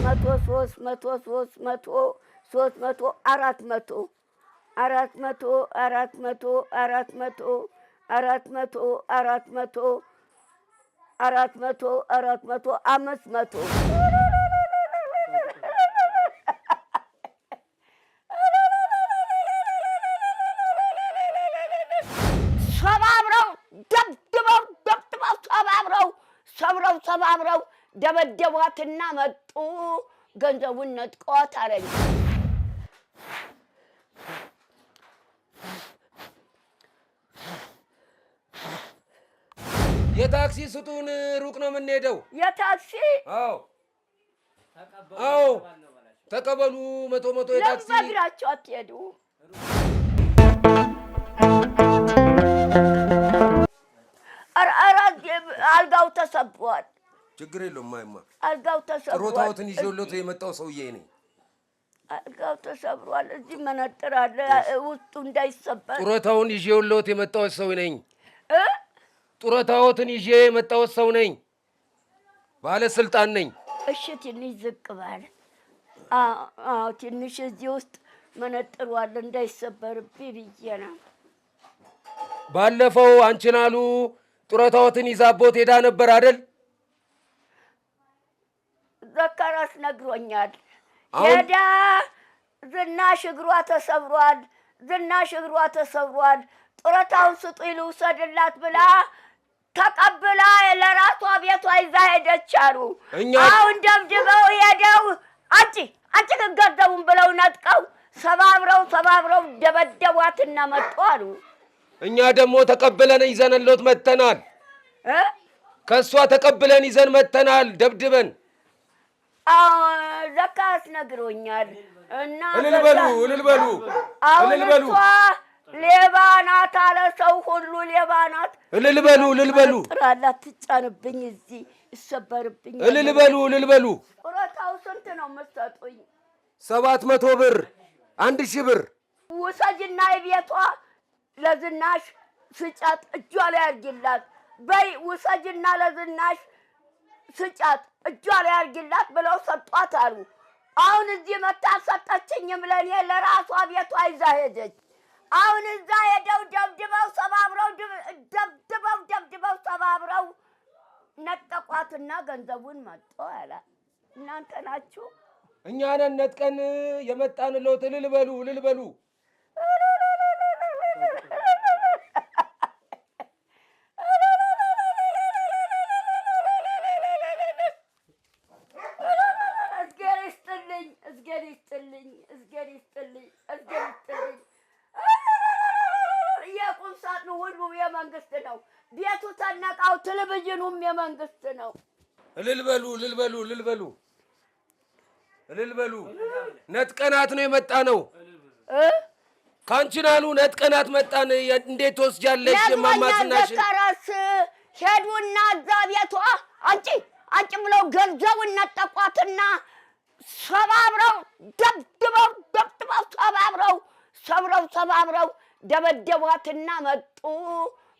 መቶ ሶስት መቶ ሶስት መቶ ሶስት መቶ አራት መቶ አራት መቶ አራት መቶ አራት መቶ አራት መቶ አራት መቶ አራት መቶ አራት መቶ አምስት መቶ ሰባብረው ደብድበው ደብድበው ሰባብረው ደበደቧትና መጡ። ገንዘቡን ነጥቀዋት አለኝ። የታክሲ ስጡን፣ ሩቅ ነው የምንሄደው። የታክሲ አዎ ተቀበሉ። መቶ የታክሲ ለምባግራቸው አትሄዱ። አልጋው ተሰብሯል። ችግር የለውም ማይማ። አልጋው ተሰብሯል። ሮታውትን ይዤውለት የመጣው ሰውዬ ነኝ። አልጋው ተሰብሯል። እዚህ መነጥር አለ ውስጡ እንዳይሰበር። ጡረታውን ይዤውለት የመጣው ሰው ነኝ። ጡረታዎትን ይዤ የመጣው ሰው ነኝ። ባለስልጣን ነኝ። እሺ ትንሽ ዝቅ ባለ። አዎ ትንሽ እዚህ ውስጥ መነጥሩ አለ እንዳይሰበርብኝ ብዬ ነው። ባለፈው አንቺን አሉ ጡረታዎትን ይዛቦት ሄዳ ነበር አይደል? ዘካራስ ነግሮኛል። ሄዳ ዝናሽ እግሯ ተሰብሯል። ጡረታውን ስጡኝ ልውሰድላት ብላ ተቀብላ ለራሷ ቤቷ ይዛ ሄደች አሉ። አሁን ደብድበው ሄደው አንቺ ገንዘቡን ብለው ነጥቀው ሰባብረው ደበደቧትና መጡ አሉ። እኛ ደግሞ ተቀብለን ይዘንሎት መተናል። ከሷ ተቀብለን ይዘን መተናል ደብድበን። ዘካስ ነግሮኛል። እና እልል በሉ ሌባ ናት አለ ሰው ሁሉ ሌባ ናት። እልል በሉ ጥራላት ትጫንብኝ እዚህ ይሰበርብኝ። እልል በሉ ጡረታው ስንት ነው የምትሰጡኝ? 700 ብር 1000 ብር ውሰጅና የቤቷ ለዝናሽ ስጫት እጇ ላይ አድርጊላት በይ። ውሰጅና ለዝናሽ ስጫት እጇ ላይ አድርጊላት ብለው ሰጧት አሉ። አሁን እዚህ መታ ሰጠችኝም ለኔ ለራሷ ቤቷ ይዛ ሄደች። አሁን እዛ ሄደው ደብድበው ሰባብረው ነጠቋትና ገንዘቡን መጡ አለ። እናንተ ናችሁ? እኛ ነን ነጥቀን የመጣንሎት። እልል በሉ እዝጌር ይስጥልኝ። የቁም ሳጥኑ ሁሉም የመንግስት ነው። ቤቱ ተነቃው፣ ቴሌቪዥኑም የመንግስት ነው። እልል በሉ ነጥቀናት ነው የመጣ ነው። ካንቺን አሉ ነጥቀናት መጣን። እንዴት ትወስጃለሽ? ማማስናሽ ከራስ ሄዱና እዛ ቤቷ አንቺ ብለው ገንዘቡን ነጠቋትና ሰባብረው ሰባብረው ደበደቧትና መጡ።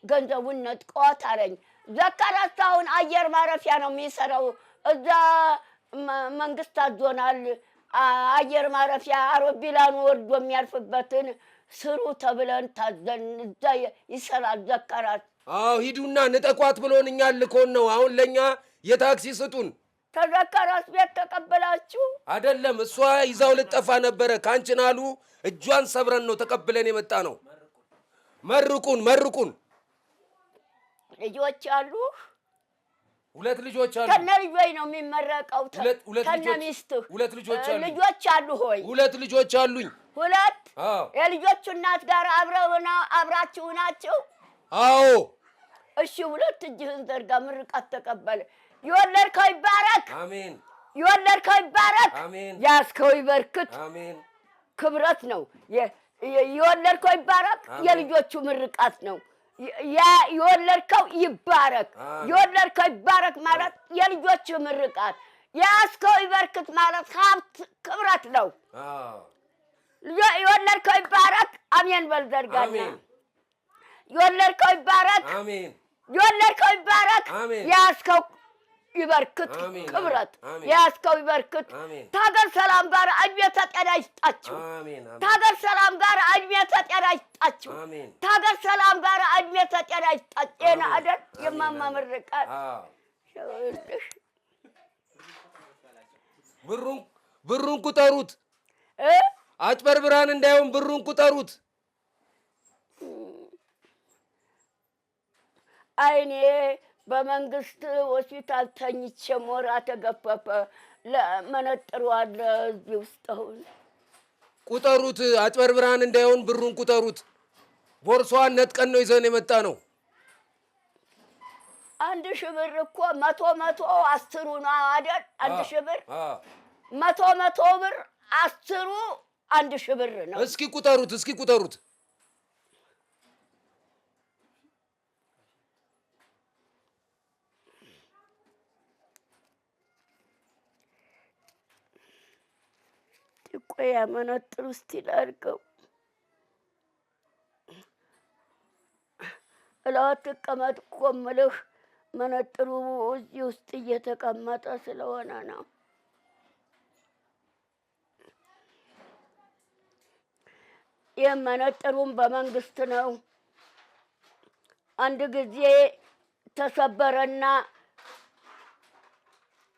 ገንዘቡን ነጥቀዋት አለኝ። ዘካራስ አሁን አየር ማረፊያ ነው የሚሰራው። እዛ መንግስት አዞናል። አየር ማረፊያ አውሮፕላኑ ወርዶ የሚያርፍበትን ስሩ ተብለን ታዘን እዛ ይሰራል ዘካራስ። ሂዱና ንጠቋት ብሎን እኛን ልኮን ነው። አሁን ለኛ የታክሲ ስጡን። ተዘካራስ ቤት ተቀበላችሁ? አይደለም እሷ ይዛው ልጠፋ ነበረ። ካንቺን አሉ እጇን ሰብረን ነው ተቀብለን የመጣ ነው። መርቁን። ልጆች አሉ? 2 ልጆች አሉ። ከነ ልጆች ነው የሚመረቀው። ከነ ሚስትህ 2 ልጆች አሉ። ልጆች አሉ ሆይ? 2 ልጆች አሉኝ። 2? የልጆቹ እናት ጋር አብራችሁ ናችሁ? አዎ። እሺ 2 እጅህን ዘርጋ፣ ምርቃት ተቀበል። የወለድከው ይባረክ። አሜን። የወለድከው ይባረክ። አሜን። ያስከው ይበርክት። አሜን። ክብረት ነው። የወለድከው ይባረክ። የልጆቹ ምርቃት ነው። የወለድከው ይባረክ። የወለድከው ይባረክ ማለት የልጆቹ ምርቃት። ያስከው ይበርክት ማለት ሀብት ክብረት ነው። የወለድከው ይባረክ። አሜን በል ዘርጋና። የወለድከው ይባረክ። አሜን። የወለድከው ይባረክ። ያስከው ይበርክት ክብረት ያስከው ይበርክት ታገር ሰላም ጋር እድሜ ተጤና ይስጣችሁ ታገር ሰላም ጋር እድሜ ተጤና ይስጣችሁ ታገር ሰላም ጋር እድሜ ተጤና ይስጣችሁ ጤና አይደል የማማ ምርቃት ብሩን ቁጠሩት አጭበርብራን እንዳይሆን ብሩን ቁጠሩት አይኔ በመንግስት ሆስፒታል ተኝቼ ሞራ ተገፈፈ ለመነጥሩ አለ እዚህ ውስጥ አሁን ቁጠሩት አጭበርብራን እንዳይሆን ብሩን ቁጠሩት ቦርሷን ነጥቀን ነው ይዘን የመጣ ነው 1000 ብር እኮ 100 10 ነው አይደል 1000 ብር 100 ብር 10 1000 ብር ነው እስኪ ቁጠሩት ቆይ መነጥሩ እስቲ ላድርገው እላው ተቀመጥ እኮ የምልህ መነጥሩ እዚህ ውስጥ እየተቀመጠ ስለሆነ ነው የመነጥሩም በመንግስት ነው አንድ ጊዜ ተሰበረና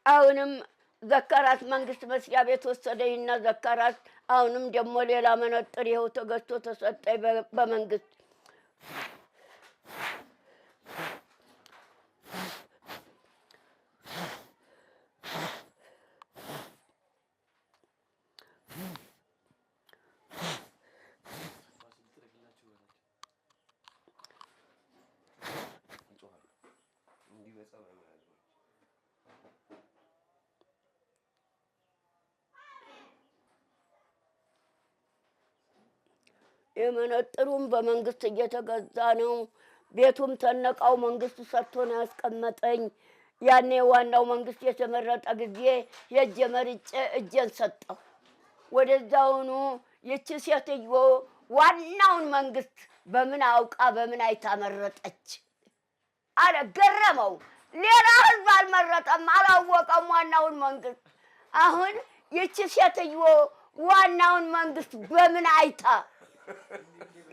አሁንም ዘካራት መንግስት መስሪያ ቤት ወሰደኝና ዘካራት አሁንም ደግሞ ሌላ መነጥር ይኸው ተገዝቶ ተሰጠኝ በመንግስት የመነጥሩም በመንግስት እየተገዛ ነው ቤቱም ተነቃው መንግስት ሰጥቶ ነው ያስቀመጠኝ ያኔ ዋናው መንግስት የተመረጠ ጊዜ የእጄ መርጬ እጄን ሰጠው ወደዛውኑ ይቺ ሴትዮ ዋናውን መንግስት በምን አውቃ በምን አይታመረጠች አለ ገረመው ሌላ ህዝብ አልመረጠም አላወቀም ዋናውን መንግስት አሁን ይቺ ሴትዮ ዋናውን መንግስት በምን አይታ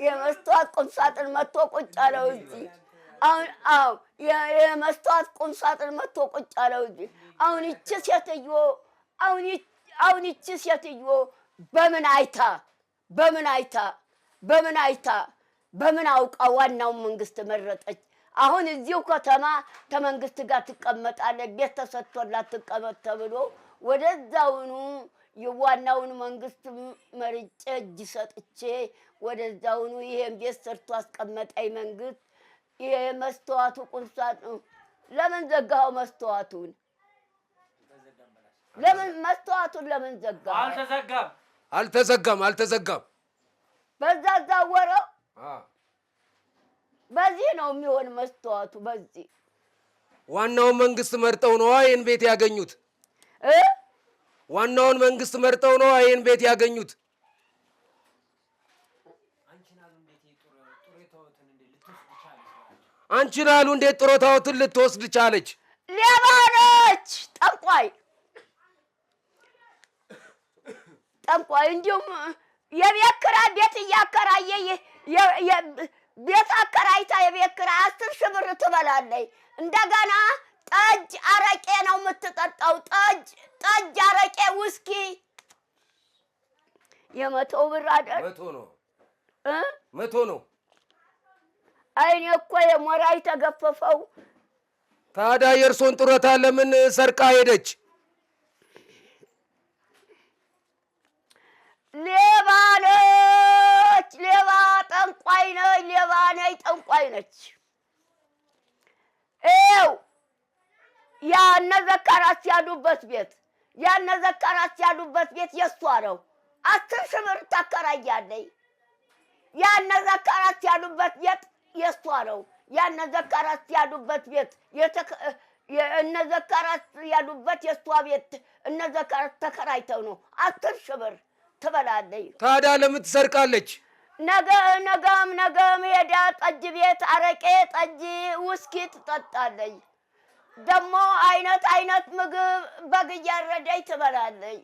የመስተዋት ቁምሳጥን መጥቶ ቁጭ አለው እዚህ አሁን የመስተዋት ቁምሳጥን መጥቶ ቁጭ አለው እዚህ አሁን ይቺ ሴትዮ በምን አይታ በምን አውቃ ዋናውን መንግስት መረጠች አሁን እዚሁ ከተማ ተመንግስት ጋር ትቀመጣለች ቤት ተሰጥቶላት ትቀመጥ ተብሎ ወደዛውኑ የዋናውን መንግስት መርጬ እጅ ሰጥቼ ወደዛውኑ ይሄን ቤት ሰርቶ አስቀመጠኝ መንግስት ይሄ መስተዋቱ ቁምሳጥን ለምን ዘጋው መስተዋቱን ለምን መስተዋቱን ለምን ዘጋው አልተዘጋም በዛ ዛወረው በዚህ ነው የሚሆን መስተዋቱ በዚህ ዋናውን መንግስት መርጠው ነው ይሄን ቤት ያገኙት ዋናውን መንግስት መርጠው ነው ይሄን ቤት ያገኙት አንቺናሉ እንዴት ጥሮታውትን ልትወስድ ቻለች ሌባነች ጠንቋይ እንዲሁም የቤት ኪራይ ቤት እያከራየ ቤት አከራይታ የቤት ኪራይ 10,000 ብር ትበላለች እንደገና ጠጅ አረቄ ነው የምትጠጣው ጠጅ አረቄ ውስኪ የ100 ብር አይደል 100 ነው አይኔ እኮ የሞራይ ተገፈፈው ታዲያ የእርሶን ጥሮታ ለምን ሰርቃ ሄደች ሌባ ጠንቋይ ነች ያነ ዘካራት ያሉበት ቤት የሷ ነው 10,000 ብር ታከራያለች ያነ ዘካራት ያሉበት ቤት የሷ ነው ያነ ዘካራት ያሉበት ቤት እነ ዘካራት ያሉበት የሷ ቤት እነ ዘካራት ተከራይተው ነው 10,000 ብር ትበላለች ታዲያ ለምን ትሰርቃለች ነገም ሄዳ ጠጅ ቤት አረቄ ጠጅ ውስኪ ትጠጣለች ደግሞ አይነት አይነት ምግብ በግ እያረደች ትበላለች።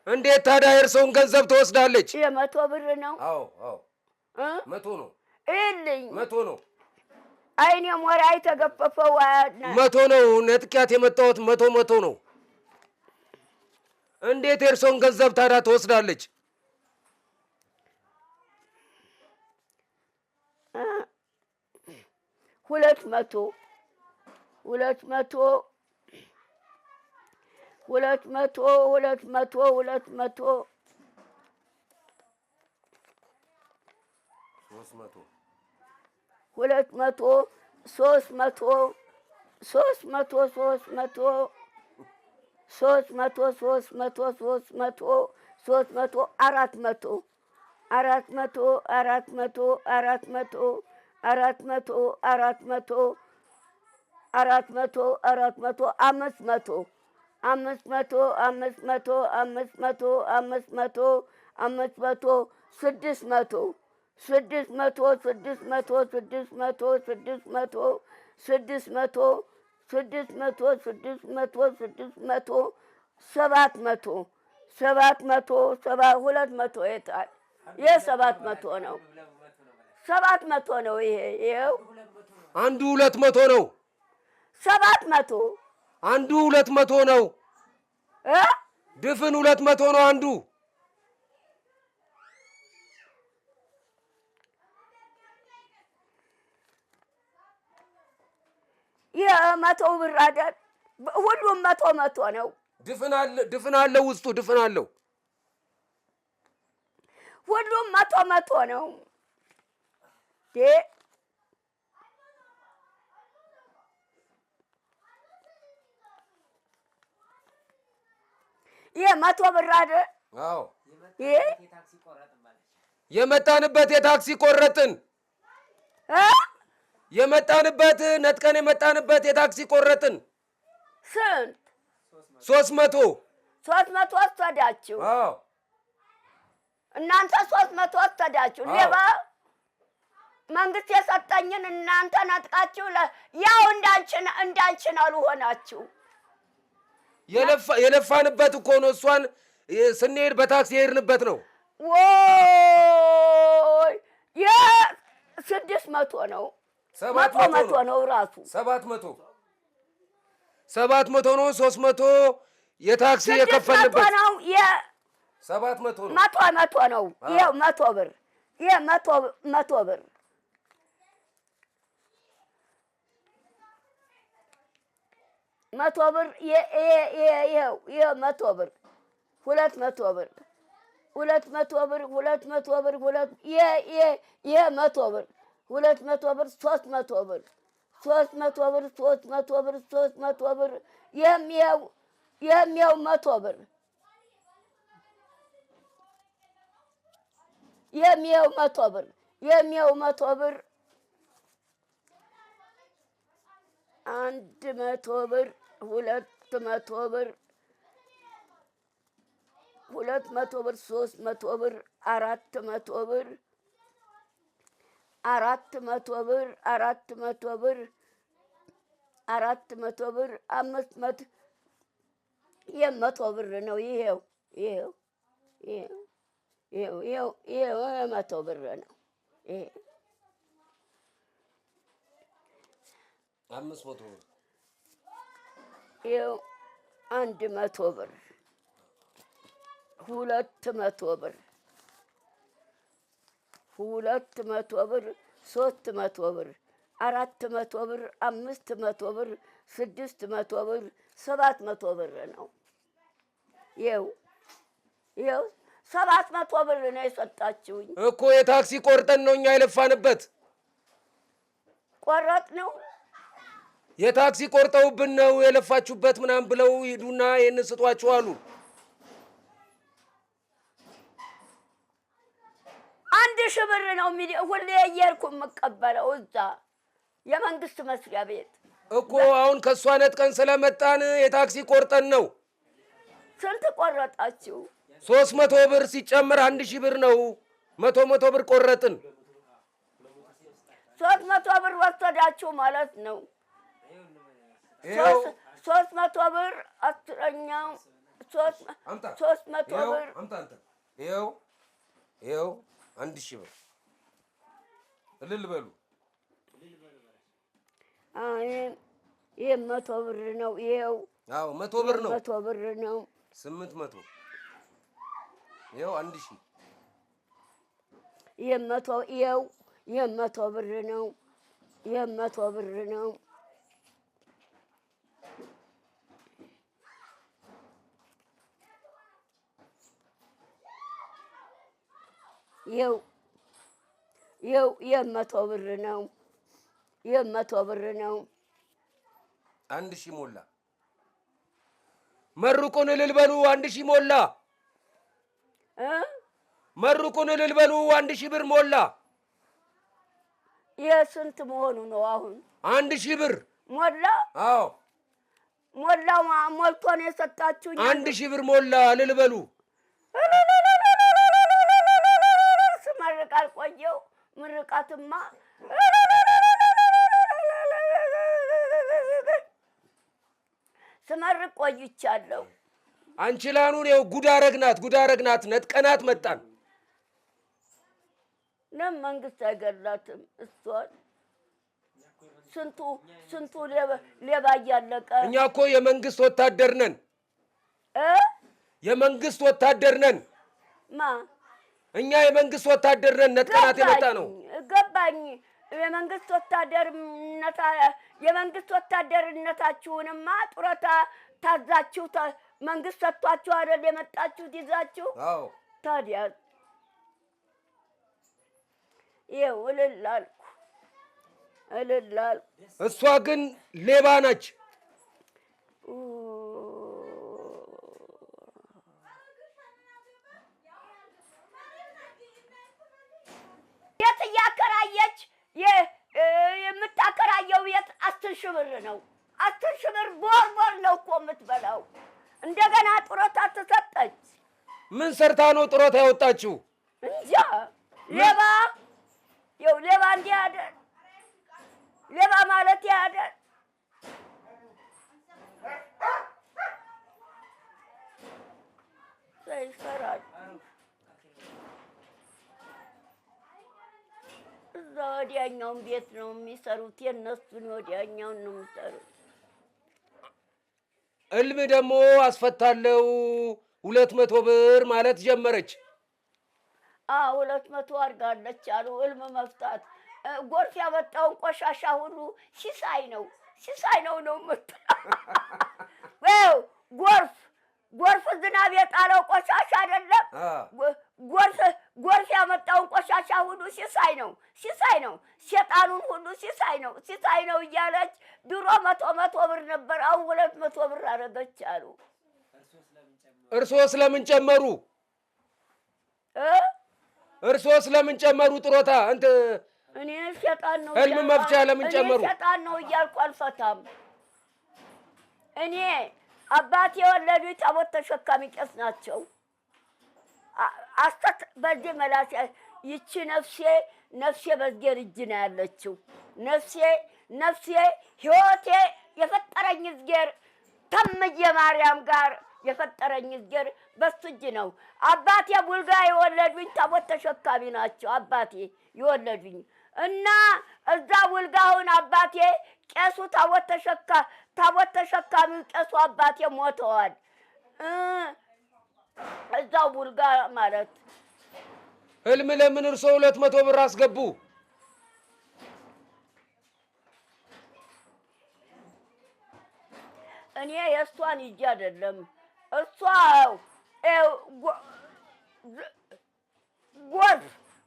እንዴት ታዲያ የእርሰውን ገንዘብ ትወስዳለች? የመቶ ብር ነው። አዎ አዎ፣ 100 ነው። ይልኝ 100 ነው። አይኔ ሞራ የተገፈፈው 100 ነው። ነጥቂያት የመጣሁት 100 ነው። እንዴት የእርሰውን ገንዘብ ታዲያ ትወስዳለች? 200 የታል? የ700 ነው። 700 ነው። ይሄው አንዱ 200 ነው። 700 አንዱ 200 ነው። ድፍን 200 ነው አንዱ። የ100 ብር አይደል? ሁሉም 100 ነው። ድፍን አለው ውስጡ ድፍን አለው። ሁሉም 100 ነው። የ100 ብር አይደል? አዎ የመጣንበት የታክሲ ቆረጥን። የመጣንበት ነጥቀን የመጣንበት የታክሲ ቆረጥን። ስንት? 300 ወሰዳችሁ። አዎ እናንተ 300 ወሰዳችሁ። ሌባ መንግስት የሰጠኝን እናንተ ነጥቃችሁ ያው እንዳንችን አልሆናችሁ። የለፋንበት እኮ ነው። እሷን ስንሄድ በታክሲ የሄድንበት ነው። ወይ የ600 ነው። 700 ነው ራሱ 700 ነው። 300 የታክሲ የከፈልንበት ነው። 700 ነው። 100 ነው። ይኸው 100 ብር 100 ብር 100 ብር ይኸው 100 ብር 200 ብር 200 ብር 200 ብር 100 ብር 200 ብር 300 ብር 300 ብር 300 ብር 300 ብር የሚያው 100 ብር የሚያው 100 ብር 100 ብር 100 ብር 200 ብር 200 ብር 300 ብር 400 ብር 400 ብር 400 ብር 400 ብር 500 የ100 ብር ነው። ይሄው 100 ብር ነው። 500 ብር ይኸው 100 ብር 200 ብር 200 ብር 300 ብር 400 ብር 500 ብር 600 ብር 700 ብር ነው። ይኸው 700 ብር ነው የሰጣችሁኝ እኮ። የታክሲ ቆርጠን ነው እኛ የለፋንበት። ቆረጥ ነው የታክሲ ቆርጠውብን ነው የለፋችሁበት ምናምን ብለው ሂዱና ይሄን ስጧችሁ አሉ። 1000 ብር ነው ሁሌ እየሄድኩ የምቀበለው እዛ የመንግስት መስሪያ ቤት እኮ። አሁን ከእሷ ነጥቀን ስለመጣን የታክሲ ቆርጠን ነው። ስንት ቆረጣችሁ? 300 ብር ሲጨምር 1000 ብር ነው። 100 ብር ቆረጥን። 300 ብር ወሰዳችሁ ማለት ነው። ይኸው 300 ብር አስረኛው 300 ብር አምጣ አንተ ይኸው 1000 ብር እልል በሉ። ይሄ 100 ብር ነው። ይኸው 100 ብር ነው። 100 ብር ነው። 800 ይኸው 1000 ይሄ 100 ይኸው 100 ብር ነው። ይሄ 100 ብር ነው። ይኸው 100 ብር ነው። ይሄ 100 ብር ነው። 1000 ሞላ። መርቁን እልል በሉ። 1000 ሞላ። መርቁን እልል በሉ። 1000 ብር ሞላ። ይሄ ስንት መሆኑ ነው አሁን? 1000 ብር ሞላ። አዎ ሞላው ሞልቶ ነው የሰጣችሁኝ። 1000 ብር ሞላ። እልል በሉ። ስመርቅ አልቆየው። ምርቃትማ ስመርቅ ቆይቻለሁ። አንችላኑን ይኸው ጉድ አረግናት ነጥቀናት መጣን። መንግስት አይገላትም እሷን። ስንቱ ሌባ እያለቀ። እኛ እኮ የመንግስት ወታደር ነን። የመንግስት ወታደር ነን። ማ እኛ የመንግስት ወታደር ነን። ነጥቀናት የመጣ ነው። ገባኝ። የመንግስት ወታደርነታችሁንማ ጡረታ ታዛችሁ መንግስት ሰጥቷችሁ አይደል የመጣችሁት ይዛችሁ? አዎ ታዲያ ይኸው እልል አልኩ። እሷ ግን ሌባ ነች። ቤት እያከራየች የምታከራየው ቤት 10,000 ብር ነው። 10,000 ብር ቦርቦር ነው እኮ የምትበላው። እንደገና ጡረታ ተሰጠች። ምን ሰርታ ነው ጡረታ ያወጣችው? እንጃ። ሌባ ሌባ እንዲህ አይደል? ሌባ ማለት ያደር ይሰራል። እዛ ወዲያኛውን ቤት ነው የሚሰሩት። የእነሱን ወዲያኛውን ነው የሚሰሩት። እልም ደግሞ አስፈታለው 200 ብር ማለት ጀመረች። 200 አድርጋለች አሉ። እልም መፍታት ጎርፍ ያመጣውን ቆሻሻ ሁሉ ሲሳይ ነው የምትለው። ጎርፍ ዝናብ የጣለው ቆሻሻ አይደለም። ጎርፍ ያመጣውን ቆሻሻ ሁሉ ሲሳይ ነው። ሸጣኑን ሁሉ ሲሳይ ነው እያለች ድሮ 100 ብር ነበር፣ አሁን 200 ብር አደረገች አሉ። እርስዎ ስለምን ጨመሩ? ጡረታ? እኔ ሸጣን ነው ህልም መፍቻ ለምን ጨመሩ? ሸጣን ነው እያልኩ አልፈታም። እኔ አባቴ የወለዱኝ ታቦት ተሸካሚ ቄስ ናቸው። በዚህ መላስ ይቺ ነፍሴ በእግዚአብሔር እጅ ነው ያለችው። ነፍሴ ህይወቴ የፈጠረኝ እግዚአብሔር ተምዬ ማርያም ጋር የፈጠረኝ እግዚአብሔር በሱ እጅ ነው። አባቴ ቡልጋ የወለዱኝ ታቦት ተሸካሚ ናቸው። አባቴ የወለዱኝ እና እዛ ቡልጋውን አባቴ ቄሱ ታቦት ተሸካሚው ቄሱ አባቴ ሞተዋል። እዛው ቡልጋ ማለት ህልም ለምን እርሶ 200 ብር አስገቡ? እኔ የእሷን ይዤ አይደለም። እሷ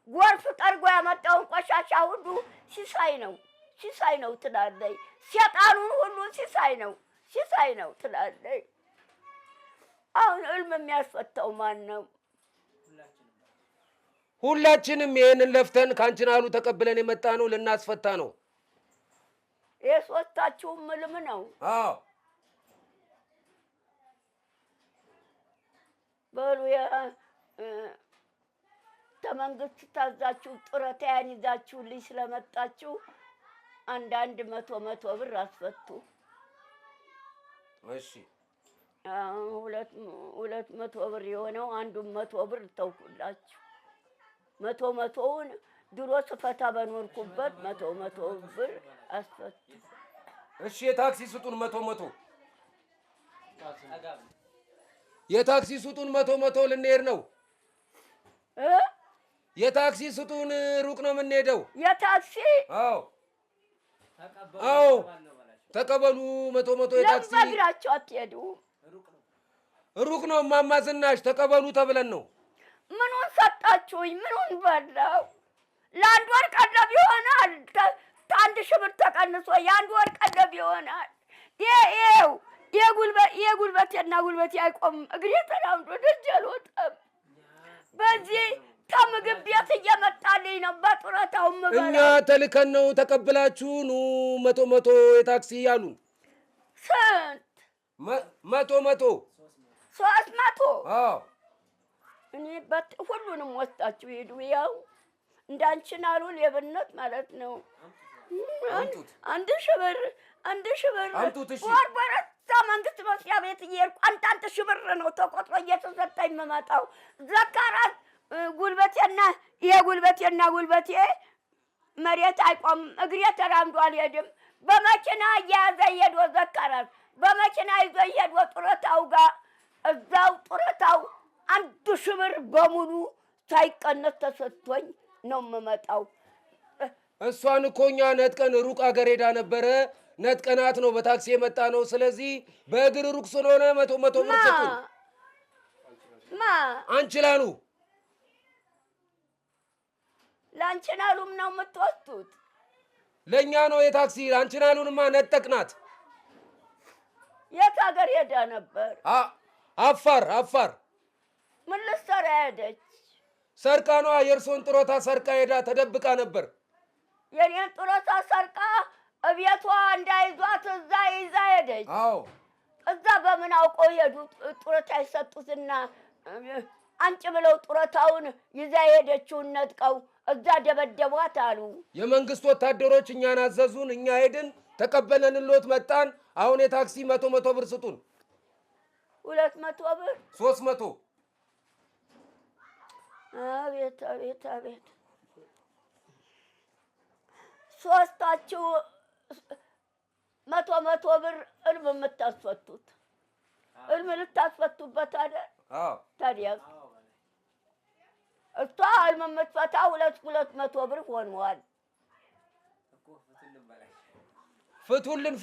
ጎርፍ ጠርጎ ያመጣውን ቆሻሻ ሁሉ ሲሳይ ነው ትላለች። ሸጣኑን ሁሉ ሲሳይ ነው ትላለች። አሁን ህልም የሚያስፈታው ማን ነው? ሁላችንም ይሄንን ለፍተን ካንቺን አሉ ተቀብለን የመጣ ነው ልናስፈታ ነው። የሶስታችሁም ህልም ነው። አዎ በሉ ተመንግስት ታዛችሁ ጡረታዬን ይዛችሁልኝ ስለመጣችሁ አንዳንድ መቶ ብር አስፈቱ። እሺ 200 ብር የሆነው አንዱን 100 ብር ተውኩላችሁ። 100ውን ድሮ ስፈታ በኖርኩበት 100 ብር አስፈቱ። እሺ የታክሲ ስጡን 100 የታክሲ ስጡን 100 ልንሄድ ነው። የታክሲ ስጡን ሩቅ ነው የምንሄደው። የታክሲ አዎ ተቀበሉ 100 የታክሲ። ለምን በእግራችሁ አትሄዱም? ሩቅ ነው እማማ ዝናሽ ተቀበሉ ተብለን ነው። ምኑን ሰጣችሁኝ? ምኑን በላው? ለአንድ ወር ቀለብ ይሆናል። ከአንድ ሺህ ብር ተቀንሶ የአንድ ወር ቀለብ ይሆናል። ይኸው የጉልበቴና ጉልበቴ አይቆምም። እግሬ ተራምዶ ደጅ አልወጣም። በዚህ ከምግብ ቤት እየመጣልኝ ነው በጡረታው የምበላው። እኛ ተልከን ነው ተቀብላችሁ ኑ 100 የታክሲ ያሉን። ስንት? 100 300? አዎ እኔ ሁሉንም ወስዳችሁ ሄዱ። ያው እንዳንቺን አሉ ሌብነት ማለት ነው። አንድ ሺህ ብር ወር በረታ መንግስት መስሪያ ቤት እየሄድኩ አንድ ሺህ ብር ነው ተቆጥሮ እየተሰጠኝ የምመጣው። ዘካራት ጉልበቴ መሬት አይቆምም። እግሬ ተራምዶ አልሄድም። በመኪና እየያዘ ሄዶ ዘካራት በመኪና ይዞ ሄዶ ጡረታው ጋር እዛው ጡረታው 1000 ብር በሙሉ ሳይቀነስ ተሰጥቶኝ ነው የምመጣው። እሷን እኮ እኛ ነጥቀን ሩቅ አገር ሄዳ ነበረ። ነጥቀናት ነው በታክሲ የመጣ ነው። ስለዚህ በእግር ሩቅ ስለሆነ 100 ብር ሰጡን። አንችላሉ ለአንችላሉም ነው የምትወስዱት? ለእኛ ነው የታክሲ አንችላሉንማ ነጠቅናት። የት ሀገር ሄዳ ነበር? አፋር። ምን ልትሰራ ሄደች? ሰርቃ ነዋ። የእርሶን ጡረታ ሰርቃ ሄዳ ተደብቃ ነበር። የኔን ጡረታ ሰርቃ እቤቷ እንዳይዟት እዛ ይዛ ሄደች። አዎ እዛ በምን አውቀው ሄዱ? ጡረታ ይሰጡትና አንጭ ብለው ጡረታውን ይዛ ሄደችውን ነጥቀው እዛ ደበደቧት አሉ። የመንግስት ወታደሮች እኛን አዘዙን። እኛ ሄድን ተቀበለንሎት መጣን። አሁን የታክሲ 100 ብር ስጡን። 200 ብር 300። አቤት ሶስታችሁ 100 ብር እልም የምታስፈቱት እልም ልታስፈቱበት አይደል? ታዲያ እሷ እልም የምትፈታ 200 ብር ሆኗል። ፍቱልን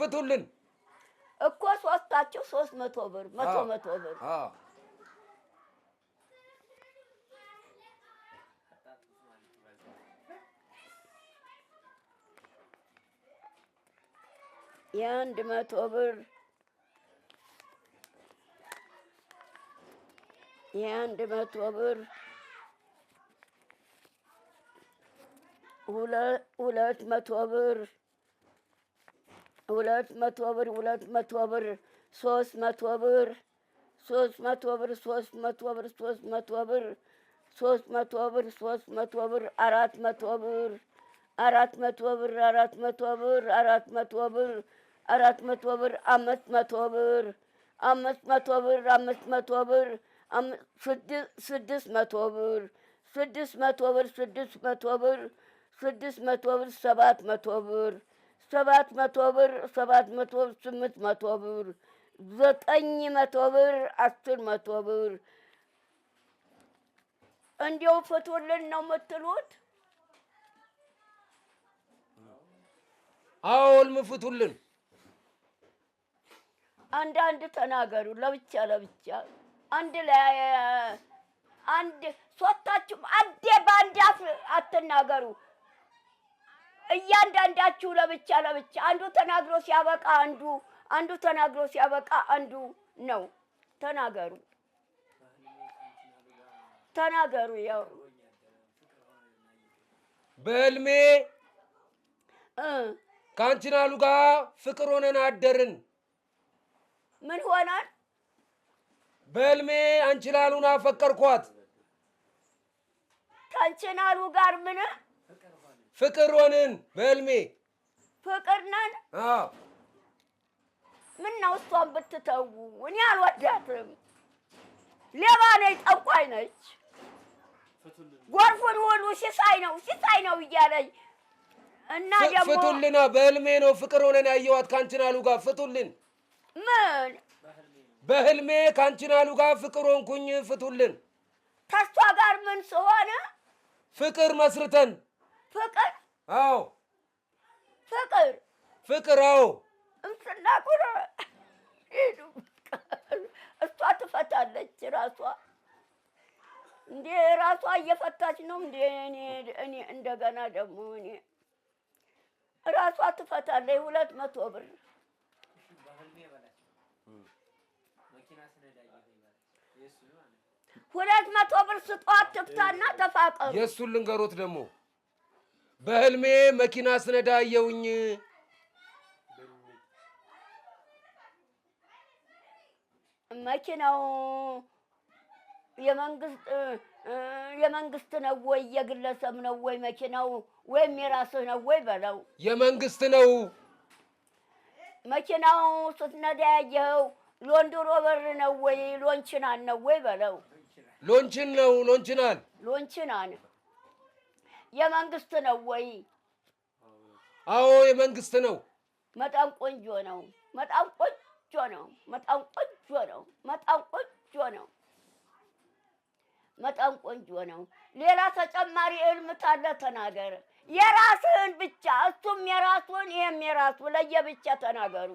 እኮ ሶስታችሁ 300 ብር 100 ብር። የአንድ 100 ብር የአንድ 100 ብር 200 ብር 200 ብር 200 ብር 300 ብር 300 ብር 300 ብር 300 ብር 300 ብር 300 ብር 400 ብር 400 ብር 400 ብር 400 ብር 400 ብር 500 ብር 500 ብር 500 ብር 600 ብር 600 ብር 600 ብር 600 ብር 700 ብር 700 ብር 700 ብር 800 ብር 900 ብር 10 ብር። እንዲያው ፍቱልን ነው የምትሉት? አዎ እልም ፍቱልን። አንዳንድ ተናገሩ ለብቻ አንድ ላይ አንድ ሶስታችሁ አንዴ በአንድ አፍ አትናገሩ። እያንዳንዳችሁ ለብቻ አንዱ ተናግሮ ሲያበቃ አንዱ ተናግሮ ሲያበቃ አንዱ ነው። ተናገሩ። ያው በህልሜ ከአንችላሉ ጋር ፍቅር ሆነን አደርን። ምን ሆናል? በህልሜ አንችላሉን አፈቀርኳት። ከንችናሉ ጋር ምን ፍቅር ሆንን በህልሜ። ፍቅር ነን። አዎ ምን ነው እሷን ብትተው? እኔ አልወዳትም። ሌባ ነች፣ ጠንቋይ ነች። ጎርፉን ሁሉ ሲሳይ ነው እያለኝ እና ደግሞ ፍቱልና። በህልሜ ነው ፍቅር ሆነን ያየኋት ከንችናሉ ጋር። ፍቱልን። ምን በህልሜ ከንችናሉ ጋር ፍቅር ሆንኩኝ። ፍቱልን። ከሷ ጋር ምን ስሆነ ፍቅር መስርተን። ፍቅር አዎ ፍቅር አዎ እንስናቁረ ሄዱ። እሷ ትፈታለች ራሷ። እንዴ ራሷ እየፈታች ነው እንዴ? እኔ እንደገና ደግሞ እኔ ራሷ ትፈታለች። 200 ብር 200 ብር ስጧት ትፍታና ተፋቀሩ። የእሱን ልንገሮት ደግሞ በህልሜ መኪና ስነዳ አየሁኝ። መኪናው የመንግስት ነው ወይ የግለሰብ ነው ወይ መኪናው ወይም የራስህ ነው ወይ በለው። የመንግስት ነው። መኪናው ስትነዳ ያየኸው ሎንድሮ በር ነው ወይ ሎንችናን ነው ወይ በለው። ሎንችን ነው። ሎንችናን የመንግስት ነው ወይ? አዎ የመንግስት ነው። በጣም ቆንጆ ነው። በጣም ቆንጆ ነው። በጣም ቆንጆ ነው። በጣም ቆንጆ ነው። በጣም ቆንጆ ነው። ሌላ ተጨማሪ ህልም ታለ ተናገር። የራስህን ብቻ፣ እሱም የራሱን ይሄም የራሱ ለየብቻ ተናገሩ።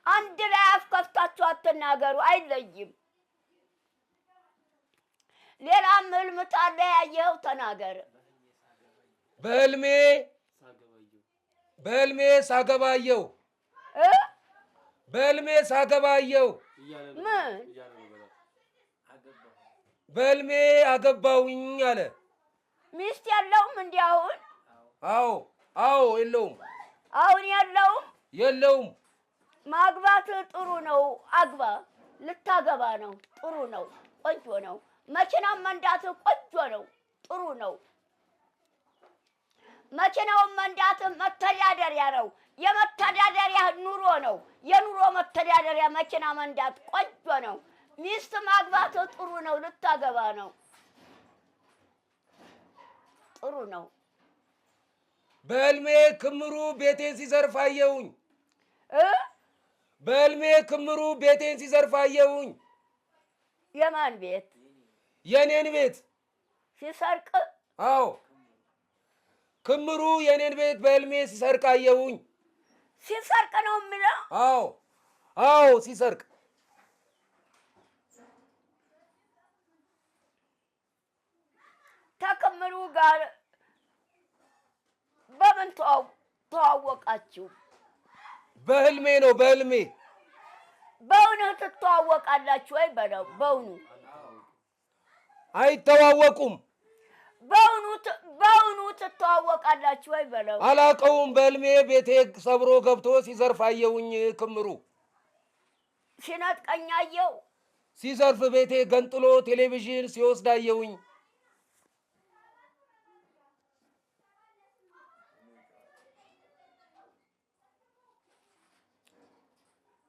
አንድ ላይ አፍከፍታችሁ አትናገሩ፣ አይለይም። ሌላም ህልም ታለ ያየኸው ተናገር። በህልሜ ሳገባየው በህልሜ ሳገባየው ምን በህልሜ አገባውኝ አለ። ሚስት የለውም እንዴ አሁን? አዎ የለውም። አሁን የለውም። ማግባት ጥሩ ነው። አግባ። ልታገባ ነው። ጥሩ ነው። ቆንጆ ነው። መኪናም መንዳት ቆንጆ ነው። ጥሩ ነው። መኪናውን መንዳት መተዳደሪያ ነው። የመተዳደሪያ ኑሮ ነው። የኑሮ መተዳደሪያ መኪና መንዳት ቆንጆ ነው። ሚስት ማግባት ጥሩ ነው። ልታገባ ነው። ጥሩ ነው። በህልሜ ክምሩ ቤቴን ሲዘርፍ አየሁኝ። በህልሜ ክምሩ ቤቴን ሲዘርፍ አየሁኝ። የማን ቤት? የኔን ቤት ሲሰርቅ? አዎ ክምሩ የኔን ቤት በህልሜ ሲሰርቅ አየሁኝ። ሲሰርቅ ነው የሚለው? አዎ ሲሰርቅ። ከክምሩ ጋር በምን ተዋወቃችሁ? በህልሜ ነው። በህልሜ በእውኑ ትተዋወቃላችሁ ወይ በለው። በእውኑ አይተዋወቁም። በእውኑ ትተዋወቃላችሁ ወይ በለው። አላውቀውም። በህልሜ ቤቴ ሰብሮ ገብቶ ሲዘርፍ አየሁኝ። ክምሩ ሲነጥቀኝ አየሁ። ሲዘርፍ ቤቴ ገንጥሎ ቴሌቪዥን ሲወስድ አየሁኝ።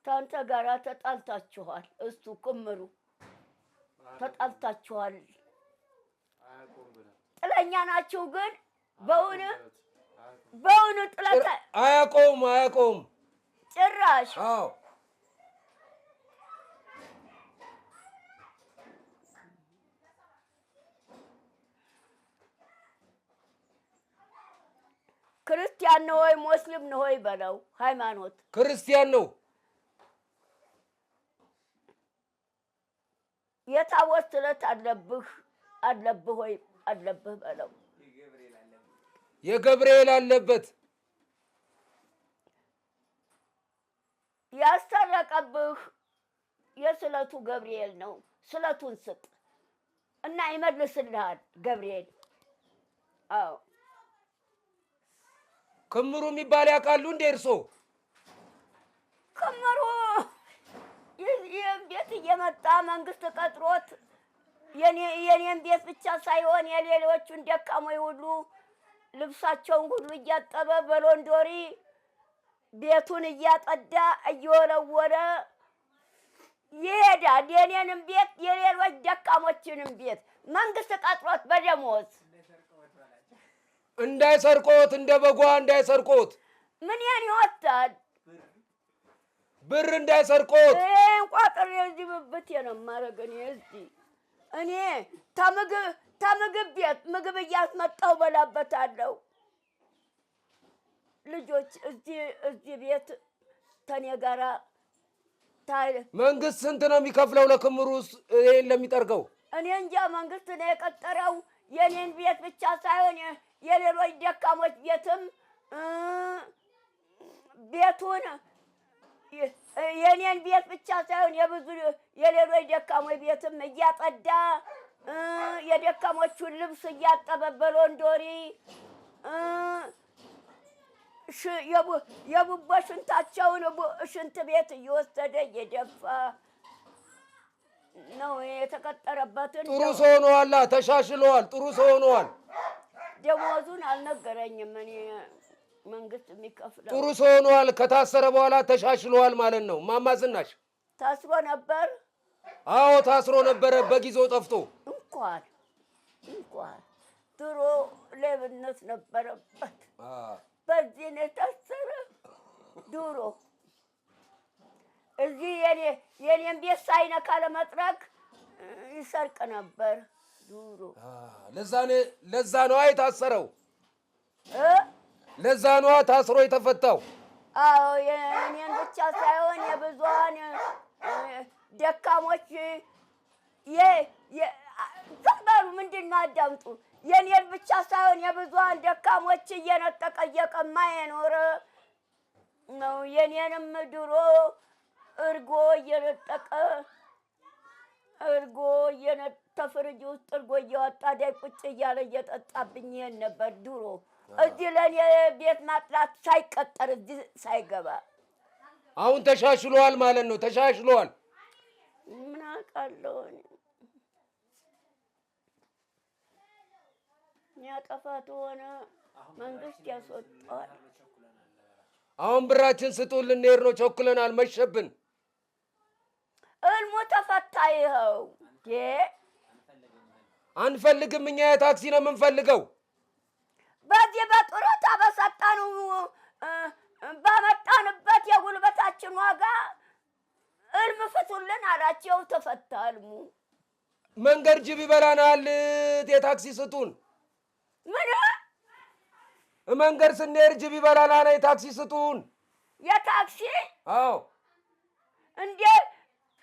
ታንተ ጋራ ተጣልታችኋል። እሱ ክምሩ ተጣልታችኋል። ጥለኛ ናችሁ። ግን በእውኑ ጥለታ አያውቀውም ጭራሽ። ክርስቲያን ነው ወይ ሙስሊም ነው ወይ በለው። ሃይማኖት ክርስቲያን ነው። የታቦት ስለት አለብህ ወይ አለብህ በለው። የገብርኤል አለበት። ያስተረቀብህ የስለቱ ገብርኤል ነው። ስለቱን ስጥ እና ይመልስልሃል ገብርኤል። አዎ ክምሩ የሚባል ያውቃሉ እንዴ እርሶ? ክምሩ ይህ ቤት እየመጣ መንግስት ቀጥሮት የኔን ቤት ብቻ ሳይሆን የሌሎቹን ደካሞች ሁሉ ልብሳቸውን ሁሉ እያጠበ በሎንዶሪ ቤቱን እያጠዳ እየወለወለ ይሄዳል። የኔንም ቤት የሌሎች ደካሞችንም ቤት መንግስት ቀጥሮት በደሞዝ እንዳይሰርቆት እንደ በጓ እንዳይሰርቆት ምን ይወጣል ብር እንዳይሰርቆት ቋጥሬ እዚህ ብብቴ ነው የማደርግ እኔ ተምግብ ቤት ምግብ እያስመጣሁ በላበታለሁ። ልጆች እዚህ ቤት ተኔ ጋራ መንግስት ስንት ነው የሚከፍለው ለክምሩ ይሄን ለሚጠርገው? እኔ እንጃ መንግስት ነው የቀጠረው። የኔን ቤት ብቻ ሳይሆን የሌሎች ደካሞች ቤትም ቤቱን የኔን ቤት ብቻ ሳይሆን የብዙ የሌሎች ደካሞች ቤትም እያጠዳ የደካሞቹን ልብስ እያጠበ በሎንዶሪ የቡቦ ሽንታቸውን ሽንት ቤት እየወሰደ እየደፋ ነው የተቀጠረበትን። ጥሩ ሰው ሆነዋል፣ ተሻሽለዋል። ጥሩ ሰው ሆነዋል። ደሞዙን አልነገረኝም። እኔ መንግስት የሚከፍለው ጥሩ ሰው ሆነዋል። ከታሰረ በኋላ ተሻሽለዋል ማለት ነው። እማማ ዝናሽ ታስሮ ነበር? አዎ ታስሮ ነበረ፣ በጊዜው ጠፍቶ። እንኳን ድሮ ሌብነት ነበረበት፣ በዚህ ነው የታሰረ። ድሮ እዚህ የኔን ቤት ሳይነካ ለመጥረግ ይሰርቅ ነበር ድሮ። ለዛ ነው የታሰረው። ለዛ ነው ታስሮ የተፈታው። አዎ የኔን ብቻ ሳይሆን የብዙሃን ደካሞች ዘንበሩ ምንድን ነው አዳምጡ። የኔን ብቻ ሳይሆን የብዙሃን ደካሞች እየነጠቀ እየቀማ የኖረ ነው። የኔንም ድሮ እርጎ እየነጠቀ ተፍርጅ ውስጥ እርጎ እያወጣ ዳይ ቁጭ እያለ እየጠጣብኝ ይሄን ነበር ድሮ። እዚህ ለኔ ቤት ማጥላት ሳይቀጠር እዚህ ሳይገባ አሁን ተሻሽሏል ማለት ነው። ተሻሽሏል። ምን አውቃለሁ ያጠፋቱ ሆነ መንግስት ያስወጣል። አሁን ብራችን ስጡን፣ ልንሄድ ነው፣ ቸኩለናል፣ መሸብን። እልሙ ተፈታ። ይኸው አንፈልግም፣ እኛ የታክሲ ነው የምንፈልገው። በዚህ በጡረታ በሰጠኑ ባመጣንበት የጉልበታችን ዋጋ እልም ፍቱልን አላቸው። ተፈታ እልሙ። መንገድ ጅብ ይበላናል፣ የታክሲ ስጡን። ምን መንገድ ስንሄድ ጅብ ይበላናል፣ የታክሲ ስጡን። የታክሲ? አዎ። እንዴ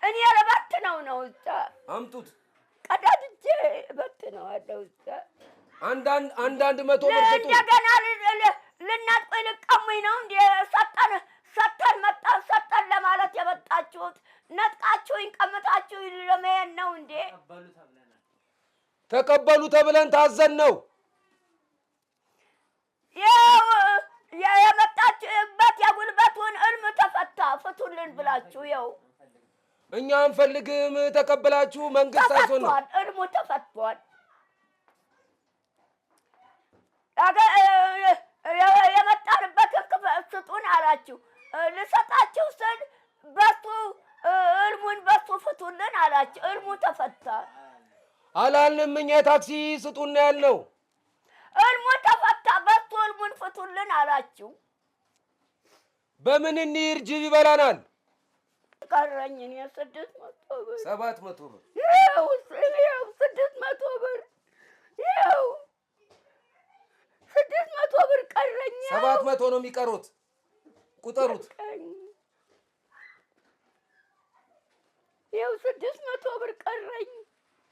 እኔ ለበት ነው እዛ አምጡት። ቀዳድጄ በት ነው አለው እዛ አንዳንድ 100 ብር ስጡን። እንደገና ልናጥቆይ ልቀሙኝ ነው እንዴ? ሰጠን ለማለት የመጣችሁት? ነጥቃችሁኝ ቀምታችሁኝ ለመሄድ ነው እንዴ? ተቀበሉ ተብለን ታዘን ነው የመጣችሁበት። የጉልበቱን እልም ተፈታ፣ ፍቱልን ብላችሁ ይኸው። እኛ አንፈልግም፣ ተቀበላችሁ። መንግስት አይዞን ነው። እልሙ ተፈቷል። የመጣንበትን ስጡን አላችሁ። ልሰጣችሁ ስል በሱ እልሙን በሱ ፍቱልን አላችሁ። እልሙ ተፈታ አላልንም። እኛ የታክሲ ስጡን ያልነው። እልሙ ተፈታ፣ በሱ እልሙን ፍቱልን አላችሁ። በምን እንሂድ? ጅብ ይበላናል። ቀረኝ እኔ 600 ብር 700 ብር ይኸው 600 ብር ይኸው 600 ብር ቀረኝ። 700 ነው የሚቀሩት። ቁጠሩት። ይኸው 600 ብር ቀረኝ።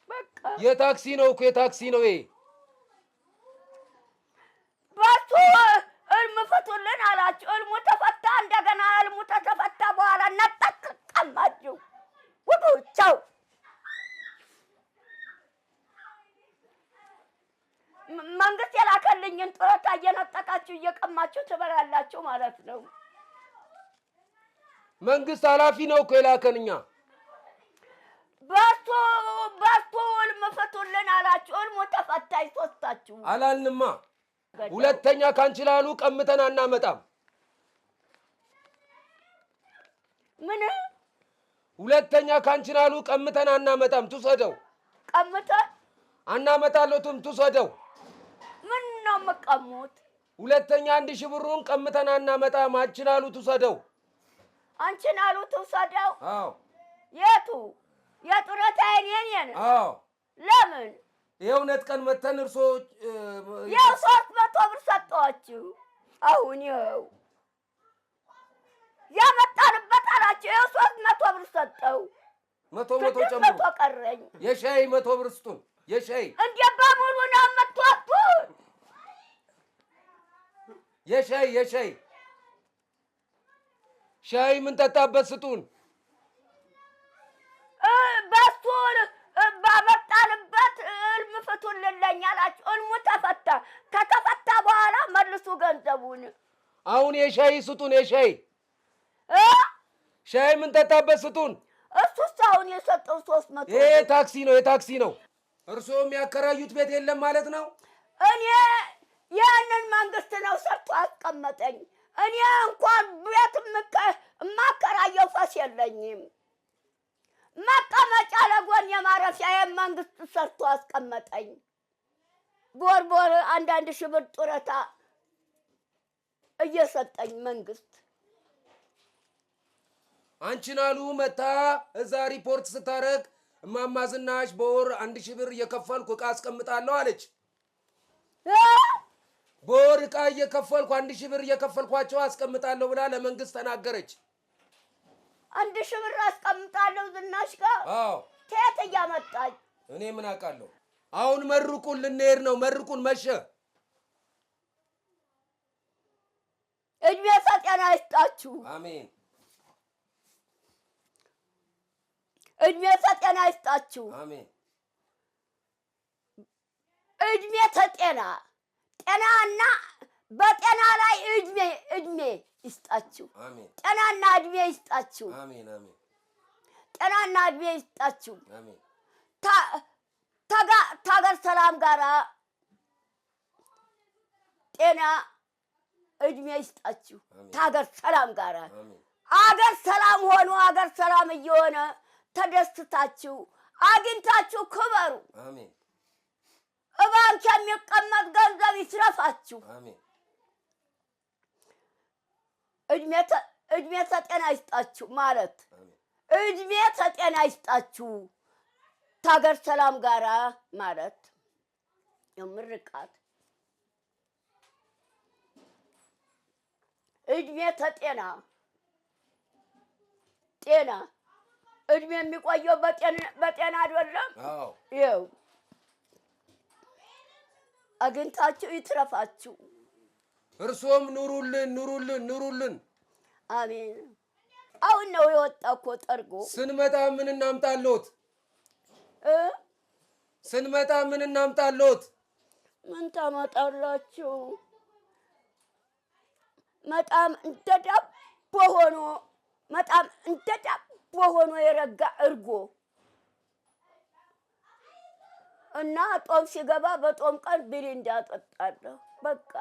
በቃ የታክሲ ነው እኮ የታክሲ ነው ይሄ። በሱ እልም ፍቱልን አላችሁ። እልሙ ተፈታ። እንደገና እልሙ ተፈታ በኋላ ነጠቅ ቀማችሁ። ውጡ ቻው። መንግስት የላከልኝን ጡረታ እየነጠቃችሁ እየቀማችሁ ትበላላችሁ ማለት ነው። መንግስት ኃላፊ ነው እኮ የላከን እኛ። በሱ እልም እንቀማለን አላችሁ። እልሙ ተፈታኝ ሶስታችሁ አላልንማ። ሁለተኛ ካንቺ ላሉ ቀምተን አናመጣም። ምን ሁለተኛ ካንቺ ላሉ ቀምተን አናመጣም። ትውሰደው። ቀምተን አናመጣለሁትም። ትውሰደው። ምን ነው የምቀሙት? ሁለተኛ 1000 ብሩን ቀምተን አናመጣም። አንቺን አሉ ትውሰደው። አንቺን አሉ ትውሰደው? አዎ። የቱ የጡረታዬን የኔን? አዎ። ለምን? ይኸው ነጥቀን መተን እርሶ ያው 300 ብር ሰጠኋችሁ። አሁን ይኸው ያመጣንበት አላችሁ። ይኸው 300 ብር ሰጠው። 100 ጨምሮ ቀረኝ። የሻይ 100 ብር ስጡን። የሻይ እንደ በሙሉ ነው የምትወጡት? የሻይ ሻይ ምን ጠጣበት ስጡን። በሱን ባመጣንበት እልም ፍቱልኝ አላችሁ። እልሙ ተፈታ። ከተፈታ በኋላ መልሱ ገንዘቡን። አሁን የሻይ ስጡን። የሻይ ሻይ ምን ጠጣበት ስጡን። እሱስ አሁን የሰጠው 300 ይሄ ታክሲ ነው። የታክሲ ነው። እርስዎ የሚያከራዩት ቤት የለም ማለት ነው? እኔ ያንን መንግስት ነው ሰርቶ አስቀመጠኝ። እኔ እንኳን ቤት የማከራየው ፈስ የለኝም። መቀመጫ ለጎን የማረፊያ መንግስት ሰርቶ አስቀመጠኝ። ቦርቦር 1,000 ብር ጡረታ እየሰጠኝ መንግስት። አንቺን አሉ መታ እዛ ሪፖርት ስታረግ እማማ ዝናሽ በወር 1000 ብር እየከፈልኩ ዕቃ አስቀምጣለሁ አለች። በወር ዕቃ እየከፈልኩ 1000 ብር እየከፈልኳቸው አስቀምጣለሁ ብላ ለመንግስት ተናገረች። 1000 ብር አስቀምጣለሁ ዝናሽ ጋር? አዎ። ከየት እያመጣች? እኔ ምን አውቃለሁ። አሁን መርቁን፣ ልንሄድ ነው። መርቁን። መሸ። እድሜ ጤና ይስጣችሁ። አሜን። እድሜ ጤና ይስጣችሁ። አሜን። እድሜ ጤና ጤናና በጤና ላይ እድሜ ይስጣችሁ። አሜን። ጤናና እድሜ ይስጣችሁ። አሜን። አሜን። ጤናና እድሜ ይስጣችሁ። አሜን። ታገር ሰላም ጋራ ጤና እድሜ ይስጣችሁ። ታገር ሰላም ጋራ አገር ሰላም ሆኖ አገር ሰላም እየሆነ ተደስታችሁ አግኝታችሁ ክበሩ። አሜን። ባንክ የሚቀመጥ ገንዘብ ይስረፋችሁ። አሜን። እድሜ ጤና ይስጣችሁ ማለት እድሜ ጤና ይስጣችሁ ታገር ሰላም ጋራ ማለት የምርቃት እድሜ ጤና እድሜ የሚቆየው በጤና አይደለም? አዎ። ይኸው አግኝታችሁ ይትረፋችሁ። እርሶም ኑሩልን። አሜን። አሁን ነው የወጣው እኮ ጠርጎ። ስንመጣ ምን እናምጣሎት? ስንመጣ ምን እናምጣሎት? ምን ታመጣላችሁ? በጣም እንደ ዳቦ ሆኖ የረጋ እርጎ እና ጦም ሲገባ በጦም ቀን ቢሪ እንዳጠጣለሁ። በቃ